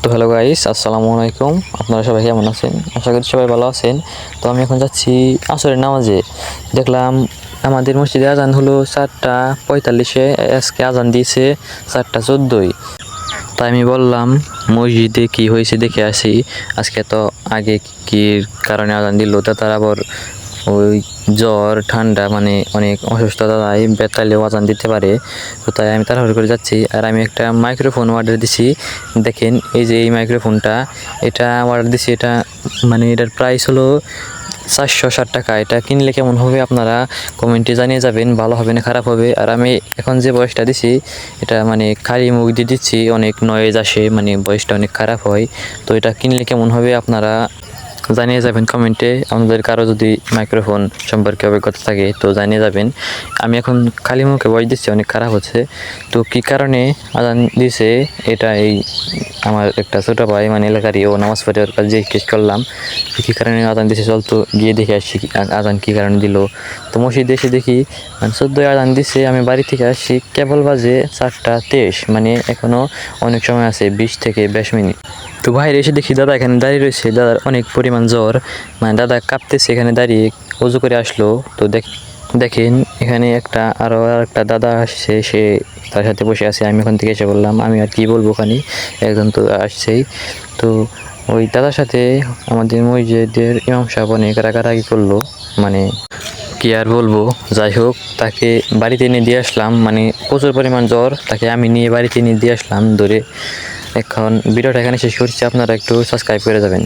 তো hello guys, আসসালামু আলাইকুম। আপনারা সবাই কেমন আছেন? আশা করি সবাই ভালো আছেন। তো আমি এখন যাচ্ছি আসরের নামাজে। দেখলাম আমাদের মসজিদে আজান হলো 4:45-এ, আজকে আজান দিয়েছে 4:14। তাই আমি বললাম মসজিদে কি হয়েছে দেখে আসি। আজকে তো আগে কি কারণে আজান দিল, তা তার আবার ওই জ্বর ঠান্ডা মানে অনেক অসুস্থতায় বেতালেও আজান দিতে পারে। তো তাই আমি তাড়াহুড়ো করে যাচ্ছি। আর আমি একটা মাইক্রোফোন অর্ডার দিছি। দেখেন এই যে এই মাইক্রোফোনটা, এটা অর্ডার দিছি। এটা মানে এটার প্রাইস হলো 460 টাকা। এটা কিনলে কেমন হবে আপনারা কমেন্টে জানিয়ে যাবেন, ভালো হবে না খারাপ হবে। আর আমি এখন যে ভয়েসটা দিছি এটা মানে খালি মুখ দিয়ে দিচ্ছি, অনেক নয়েজ আসে, মানে ভয়েসটা অনেক খারাপ হয়। তো এটা কিনলে কেমন হবে আপনারা জানিয়ে যাবেন কমেন্টে। আমাদের কারো যদি মাইক্রোফোন সম্পর্কে অভিজ্ঞতা থাকে তো জানিয়ে যাবেন। আমি এখন খালি মুখে ভয়েস দিচ্ছি, অনেক খারাপ হচ্ছে। তো কী কারণে আজান দিছে এটা এই আমার একটা ছোটো ভাই মানে এলাকারই, ও নামাজ পড়ে ওর কাছে জিজ্ঞেস করলাম কী কারণে আজান দিছে, চল তো গিয়ে দেখে আসছি আজান কী কারণে দিল। তো মসজিদে এসে দেখি 14 আজান দিছে। আমি বাড়ি থেকে আসছি কেবল বাজে 4:23, মানে এখনও অনেক সময় আছে, 20 থেকে 20 মিনিট। তো বাইরে এসে দেখি দাদা এখানে দাঁড়িয়ে রয়েছে। দাদার অনেক পরিমাণ জ্বর, মানে দাদা কাঁপতেছে এখানে দাঁড়িয়ে, অজু করে আসলো। তো দেখেন এখানে আরও একটা দাদা আসছে, সে তার সাথে বসে আছে। আমি ওখান থেকে এসে বললাম আমি আর কি বলবো, ওখানে একজন তো আসছেই। তো ওই দাদার সাথে আমাদের মসজিদের ইমাম সাহেব অনেক রাগারাগি করলো, মানে কি আর বলবো। যাই হোক, তাকে বাড়িতে নিয়ে দিয়ে আসলাম, মানে প্রচুর পরিমাণ জ্বর, তাকে আমি নিয়ে বাড়িতে নিয়ে দিয়ে আসলাম ধরে। এখন ভিডিওটা এখানে শেষ করছি, আপনারা একটু সাবস্ক্রাইব করে যাবেন।